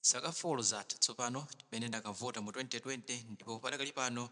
Saka 4 zathu tsopano pamene ndakavota mu 2020 ndipo padakali pano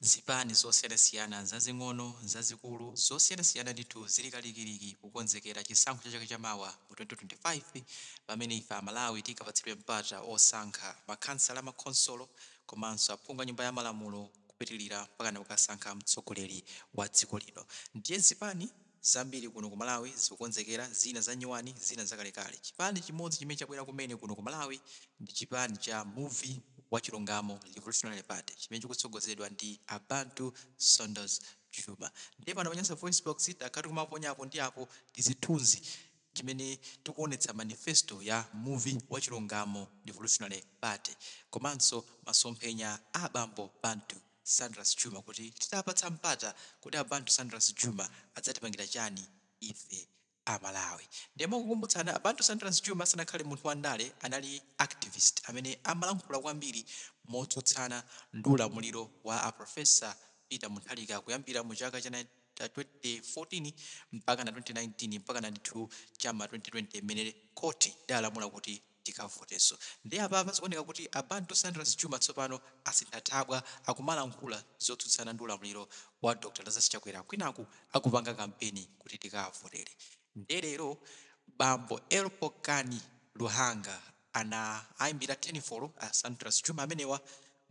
zipani zosiyanasiyana zazing'ono zazikulu zosiyanasiyana ndithu zili kalikiliki kukonzekera chisankho cha chaka chamawa mu 2025 pamene ife Amalawi tikapatsidwe mpata osankha makhansala amakhonsolo komanso aphungu a nyumba ya malamulo kupitirira mpaka kukasankha mtsogoleri wa dziko lino. Ndiye zipani zambiri kuno ku Malawi zikukonzekera, zina za nyuwani zina zakalekale. Chipani chimodzi chimene chabwera kumene kuno ku Malawi ndi chipani cha Muvi Wa Chilungamo President chimene chikutsogozedwa ndi Bantu Saunders Juma. Ndiye pano pa Nyasa VoiceBox takati kumaponyapo ndi apo ndi zithunzi chimene tikuonetsa manifesto ya Muvi Wa Chilungamo President komanso masomphenya a bambo Bantu Saunders Juma kuti titapatsa mpata kuti Bantu Saunders Juma adzatipangira chani ife Amalawi. Ndemo kukumbutsana Bantu Saunders Juma sanakhale munthu wandale, anali activist amene amalankhula kwambiri motsutsana ndi ulamuliro wa a Professor Peter Mutharika kuyambira mu chaka cha 2014 mpaka na 2019 mpaka na ndithu chama 2020 mmene koti dalamula kuti tikavoteso. Ndi apa pazikuoneka kuti Bantu Saunders Juma tsopano asinthathabwa akumalankhula zotsutsana ndi ulamuliro wa Dr. Chakwera kwinaku akupanga kampeni kuti tikavotere. Ndelero bambo L P Luhanga ayimbira 10 a Saunders Juma amenewa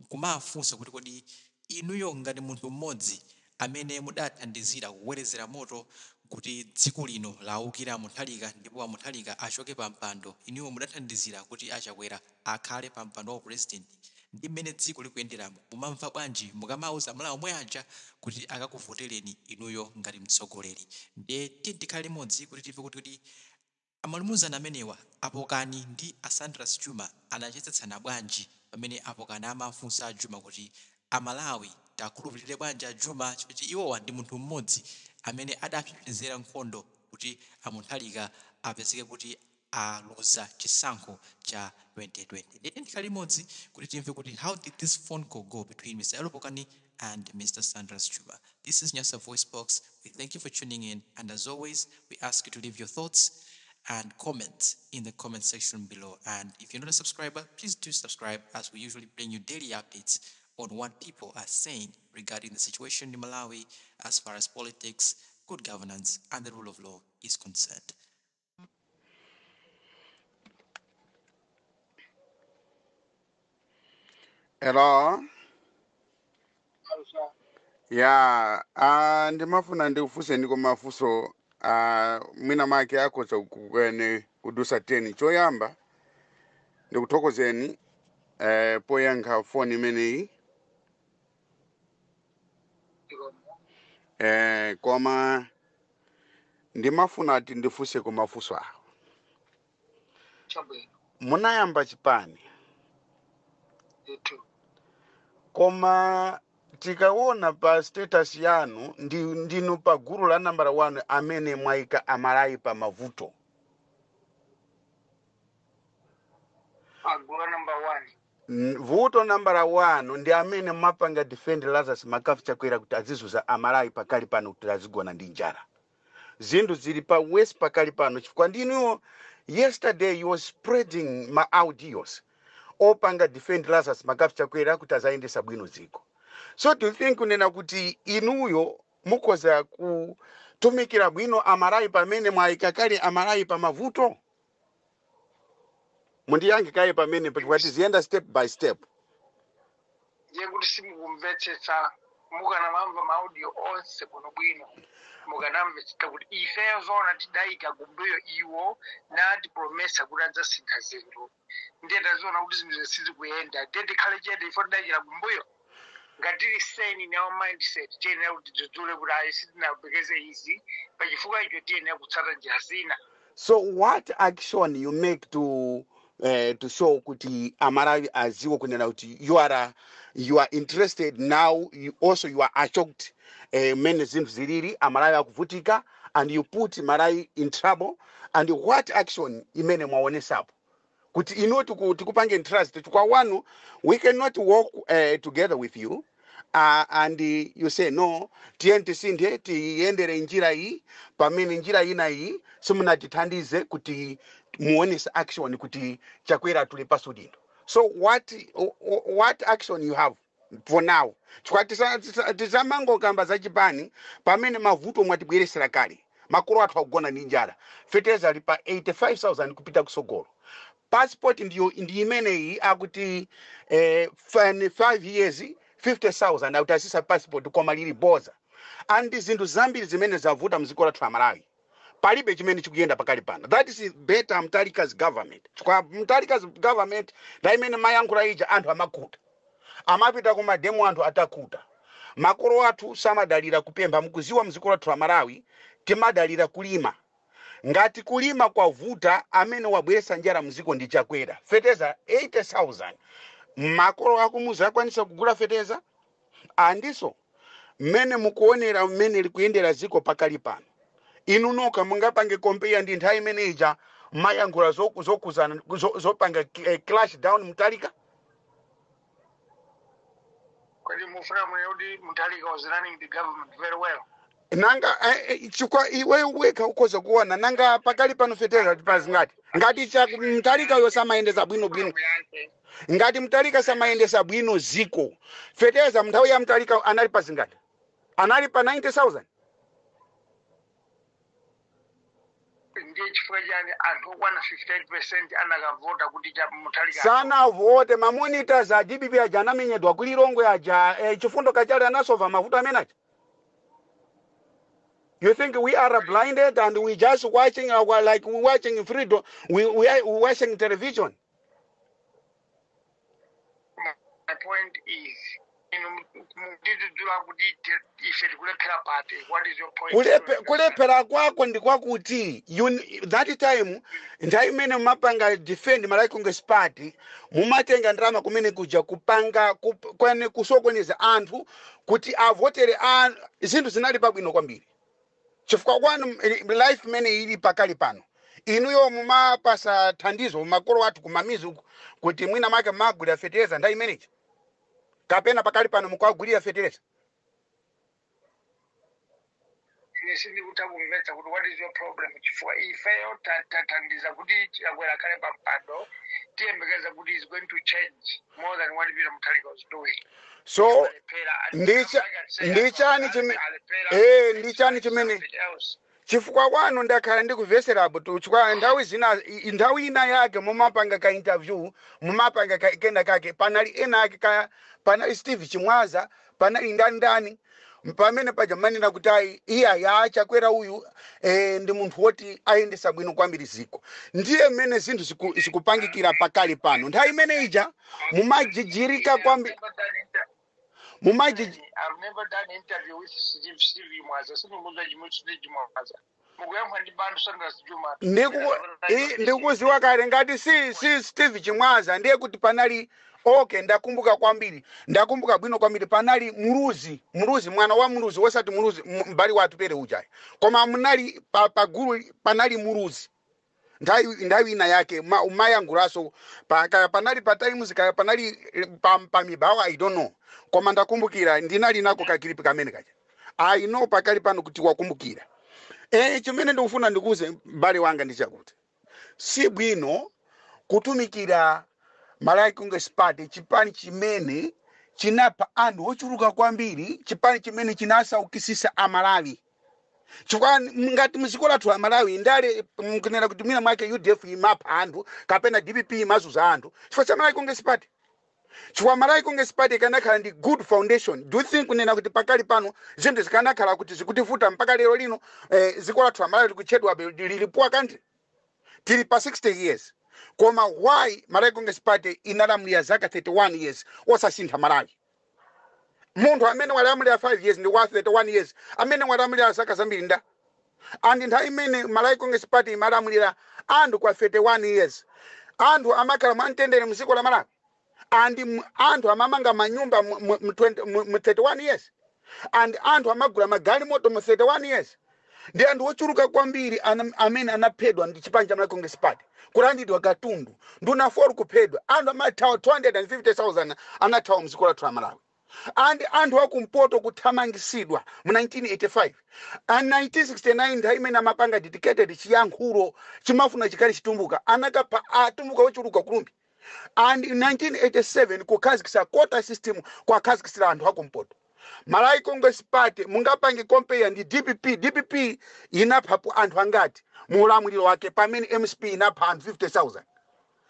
kumafunsa kuti kodi inuyo ngati munthu mmodzi amene mudathandizira kuwerezera moto kuti dziko lino laukira Mutharika ndipo Mutharika achoke pa mpando, inuyo mudathandizira kuti Chakwera akhale pa mpando wa president, ndi mmene dziko likuyenderamo mumamva bwanji mukamauza Amalawi omwe aja kuti akakuvotereni inuyo ngati mtsogoleri. Ndiye tikhale limodzi kuti timve kuti amalumuzana amenewa apokani ndi a Saunders Juma anachezetsana bwanji pamene apokani amafunsa a Juma kuti Amalawi takhulupirire bwanji a Juma chifukwa iwowa ndi munthu mmodzi amene adapsipsizira nkhondo kuti Mutharika apezeke kuti aluza chisankho cha 2020. Ndiye tikhale limodzi kuti timve kuti how did this phone call go between Mr. L P and Mr. Saunders Juma. This is Nyasa VoiceBox. We thank you for tuning in, and as always we ask you to leave your thoughts and comments in the comment section below. And if you're not a subscriber, please do subscribe, as we usually bring you daily updates on what people are saying regarding the situation in Malawi as far as politics, good governance, and the rule of law is concerned. Hello. Yeah, ndimafuna ndikufunse ndiko mafunso mwina make akhoza kukwene kudusa 10 choyamba ndikuthokozeni poyankha phone imeneyi koma ndimafuna ati ndifunse ku mafunso awo. Munayamba chipani koma tikaona pa status yanu ndinu pa guru la number 1 amene mwaika Amalawi pa mavuto. Guru number 1. Vuto number 1 ndi amene mapanga defend Lazarus Makafu Chakwera kuti azizuza Amalawi pakali pano kuti azigona ndi njala. Zinthu zili pa west pakali pano chifukwa ndinu yesterday you was spreading my audios opanga defend Lazarus Makafu Chakwera kuti azayendesa bwino dziko. So do you think kunena kuti inuyo mukoza kutumikira bwino Amalawi pamene mwaika kale Amalawi pa mavuto? Mundiyange kale pamene kuti ziyenda step by step. Je kuti simukumvetsetsa mukana mamva audio onse kuno bwino mukanamvetsa kuti ife zona tidayika kumbuyo iwo nati promesa kuti adzasintha zinthu. Ndiye tazona kuti zinthu sizikuyenda, ndiye tikhale chete ifo tidayikira kumbuyo. Ngati seni na mindset tena kuti dzudzule kuti sitinapekeze izi pachifukwa icho tena kutsata njira zina. So what action you make to show kuti Amalawi aziwo kunena kuti you are interested now, you are shocked many zinthu zilili Amalawi akuvutika and you put Amalawi in trouble, and what action imene mwaonesapo kuti ino tikupange interest kwa wanu we cannot work together with you and you say no TNT tiyendere njira iyi pamene njira ina iyi simunatithandize kuti muonesa action kuti chakwera tuli pasudindo. So what action you have for now? Tizamango kamba za chipani pamene mavuto mwatibweresera kale. Makolo athu akugona ndi njala. Feteza ali pa 85,000 kupita kusogolo. Passport ndiyo imeneyi akuti 5 years 50,000 akutasisa passport koma lili boza. Andi zinthu zambiri zimene zavuta mdziko lathu la Malawi. Palibe chimene chikuyenda pakali pano. That is better Mtalika's government. Kwa Mtalika's government da imene mayankhula ija anthu amakuta. Amapita ku mademo anthu atakuta. Makolo athu samadalira kupempha mukuziwa mdziko lathu la Malawi timadalira kulima. Ngati kulima kwa vuta amene wabweresa njala mdziko ndi chakwera. Feteza 80,000. Makolo akumuza akwanisa kugula feteza. Andiso mmene mukuonera mmene likuyendera ziko pakali pano. Inu noka mungapange compare ndi nthawi imene ija mayankhula zokuzana zopanga clash down Mtalika. Kweli mufuna mwenye Mtalika was running the government very well. Nanga chukwa iwe weka ukoza kuona nanga pakali pano feteza tipazi ngati cha Mtalika yo samaendeza bwino ngati Mtalika samaendeza bwino ziko feteza mnthawi ya Mtalika anali pazi ngati anali pa 90,000. Ndiye chifukwa chani anthu okwana 58% anakavota kuti cha Mtalika sana vote mamonitors a DBP aja anamenyedwa kulilongwe aja chifundo kachali anasova mavuto amenacha. You think we are blinded and we just watching like we watching freedom, we watching television? My point is, what is your point? Kulepera kwako ndi kwakuti that time ndaimene mapanga defend Malawians party mumatenga ndrama kumene kuja kupanga kwene kusokoneza anthu kuti avotere zinthu zinali pabwino kwambiri. Chifukwa kwanu life mene ili pakali pano. Inuyo mumapasa thandizo makolo athu kumamizi kuti mwina make magulira fetereza ndai manage. Kapena pakali pano mukwagulira fetereza. Yes, ndi kutakumvetsa kuti what is your problem? Chifukwa ifeyo tatandiza kuti chakwera kale pampando tiyembekeza kuti is going to change more than what Mtalika was doing. So ndichani chimene chifukwa kwanu ndakhala ndikuveserapo chifukwa nthawi ina yake mumapanga ka interview mumapanga kena kake panali ena ake panali Steve Chimwaza panali ndani pamene paja manena kuti iya ya chakwera uyu ndi munthu woti ayendesa bwino kwambiri ziko ndiye mmene zinthu zikupangikira pakali pano nthawi imene ija mumajijirika kwambiri. I've never done interview with Steve Chimwaza. Bantu Saunders Juma. Ndikuziwa kale ngati si Steve Chimwaza ndiye kuti panali okay ndakumbuka kwambiri ndakumbuka bwino kwambiri panali muruzi mwana wa muruzi wosati muruzi mbali watu pere ujayi koma munali pagulu panali muruzi ndawi ina yake mayangulaso panali pa times panali pamibawa I don't know koma ndakumbukira ndinali nako kakilipi kamene kaja I know pakali pano kuti wakumbukira chimene ndikufuna ndikuze mbali wanga ndi chakuti si bwino kutumikira Malawians party chipani chimene chinapa anthu ochuluka kwambiri chipani chimene chinasaukisisa Amalawi. Chifukwa ngati mdziko lathu la Malawi ndale mkunena kuti mwina mwake UDF imapa anthu kapena DPP imazuza anthu chifukwa cha Malawians party. Chifukwa Malawians party kanakhala ndi good foundation. Do you think kunena kuti pakali pano zinthu zikanakhala kuti zikutivuta mpaka lero lino dziko lathu la Malawi likutchedwa lili poor country tili pa 60 years. Koma why Malawians party inalamulira zaka 31 years osasintha Malawi. Munthu amene walamulira 5 years ndi wa 31 years amene walamulira zaka zambiri nda and nthawi imene Malawians party imalamulira anthu kwa 31 years anthu amakhala mwamtendere mdziko la Malawi and anthu amamanga manyumba mu 31 years and anthu amagula magalimoto mu 31 years ndi anthu ochuluka kwambiri amene anaphedwa ndi chipani cha Malawians party kulandidwa katundu nduna 4 kuphedwa anthu amathawa 250,000 anathawa mdziko lathu la Malawi. and anthu akumpoto kuthamangisidwa mu 1985 and 1969 nthawi imene amapanga dedicated chiyankhulo chimafuna chikali chitumbuka anakapha atumbuka ochuluka kulumbi and in 1987 kukhazikitsa quota system kwakhazikitsira anthu akumpoto Malawi Congress Party mungapange compare ndi DPP inaphapo anthu angati mu ulamuliro wake pamene MSP inapha anthu 50,000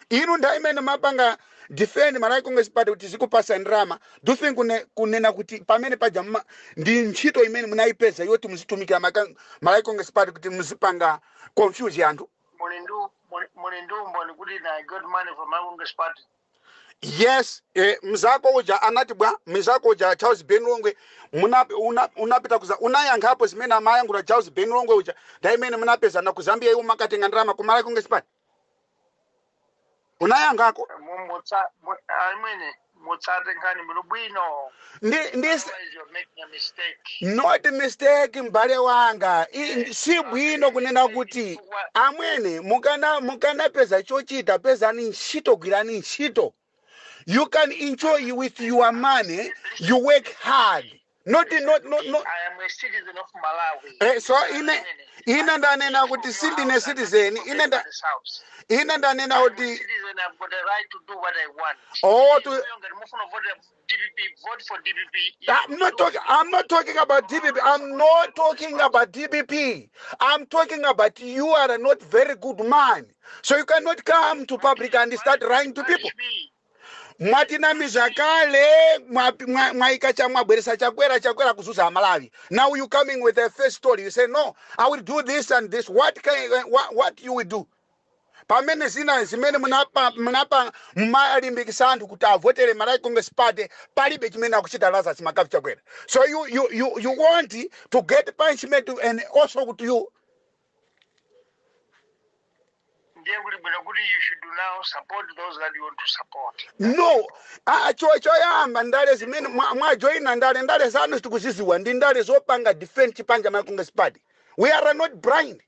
inu nthawi imene mapanga defend Malawi Congress Party kuti zikupasa ndrama do think kunena kuti pamene paja ndi ntchito imene munayipeza yoti muzitumikira Malawi Congress Party kuti muzipanga confuse anthu mulindu mboni kuti na got money from Malawi Congress Party. Yes, mzako uja anati bwa mzako uja Charles Benlongwe unapita kuza unayankha hapo zimene amayangula Charles Benlongwe uja nthawi imene munapeza na kuzambia iwo makatenga ndrama ku Malawi Congress Party unayankhako amene mutsate nkhani muno bwino not mistake mbale wanga si bwino kunena kuti amwene mukanapeza chochita pezani ntchito gwirani ntchito. You can enjoy with your money. You work hard. Not. I am a citizen of Malawi. So ina ndanena kuti sindine citizen. Ina ndanena kuti citizen. I've got the right to do what I want. Oh, vote for DPP. I'm not talking about DPP. I'm not talking about DPP. I'm talking about you are not very good man. So you cannot come to public and start lying to people. Mwatina mizakale mwaikacha mwabweresa chakwera kuzuza Amalawi. Now you coming with a first story. You say no, I will do this and this. What you will do? Pamene zina zimene munapa mmalimbikisa anthu kuti avotere Malawi Congress Party palibe chimene akuchita laza simakafu chakwera. So you want to get punishment and also to you. You should now support those that you want to support. No, choyamba ndale zimene mwajoina ndale zanu tikuziziwa ndi ndale zopanga defend chipanja Malawi Congress Party. We are not blind.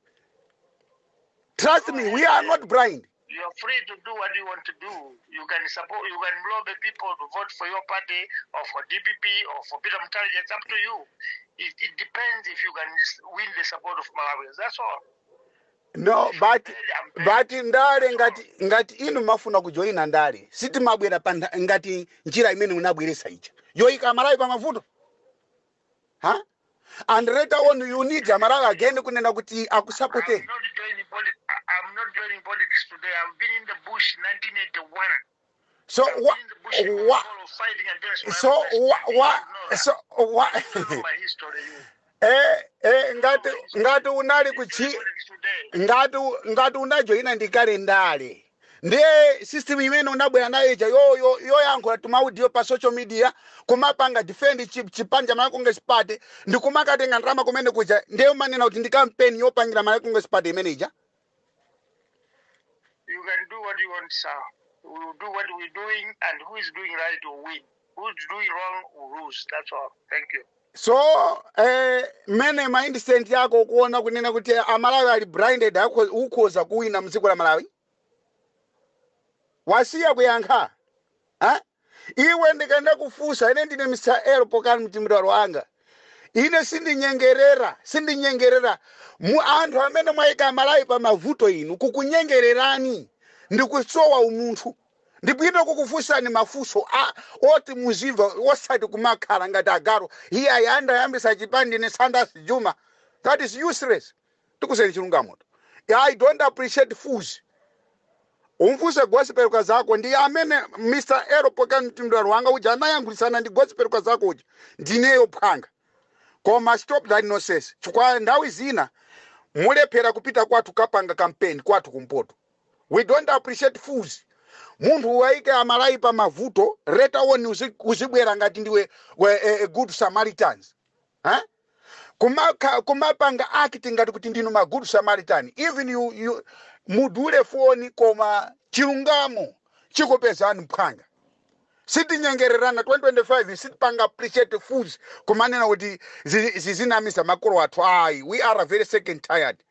Trust me, we are not blind. You are free to do what you want to do. You can support, you can lobby people to vote for your party or for DPP or for Peter Mutali. It's up to you. It depends if you can win the support of Malawians. That's all. No, but ndale ngati inu mafuna kujoina ndale siti mabwera panda ngati njira imene munabweresa ija yoika Amalawi pa mavuto and later on you need Amalawi again kunena kuti akusupporte. I'm not joining politics today. I've been in the bush in 1981. So what my history. Ngati unali kuchi ngati unajoina ndikale ndale ndiye system imene unabwera nayo ija yoyankhula tumaudio pa social media kumapanga defend chipanja Malawi Congress Party ndikumakatenga ndrama kumene kuja ndiye manena kuti ndi campaign yopangira Malawi Congress Party imene ija. You can do what you want, sir. We will do what we're doing, and who is doing right will win. Who is doing wrong will lose. That's all. Thank you. So, mene mindset yako kuona kunena kuti Amalawi ali blinded ukhoza kuwina mdziko la Malawi. Wasiya kuyankha. Iwe ndikaenda kufusa ine ndine Mr. L pokani mtimiro wanga. Ine sindinyengerera mu anthu amene mwaika Amalawi pa mavuto inu kukunyengererani ndikusowa umunthu. Ndibwino kukufusani mafuso oti muzimva osati kumakhala ngati agaro iye ayambisa chipani ne Saunders Juma. That is useless. Tikuseni chilungamo. I don't appreciate fools. Umfuse gospel kwa zako ndi amene Mr. L pokani mtimiro wanga uja anayankhulitsana ndi gospel kwa zako uja ndineyo phanga. Koma stop that nonsense. Chukwa ndawi zina mulephera kupita kwathu kapanga campaign kwathu kumpoto. We don't appreciate fools. Munthu waika Amalawi pa mavuto later on uzibwera ngati ndiwe good Samaritans. Kumapanga acting ngati kuti ndinu ma good Samaritan. Even you mudule foni koma chilungamo chikupezani mphanga. Siti nyengererana 2025 siti panga appreciate fools kumanena kuti zizinamisa makolo athu. We are very sick and tired.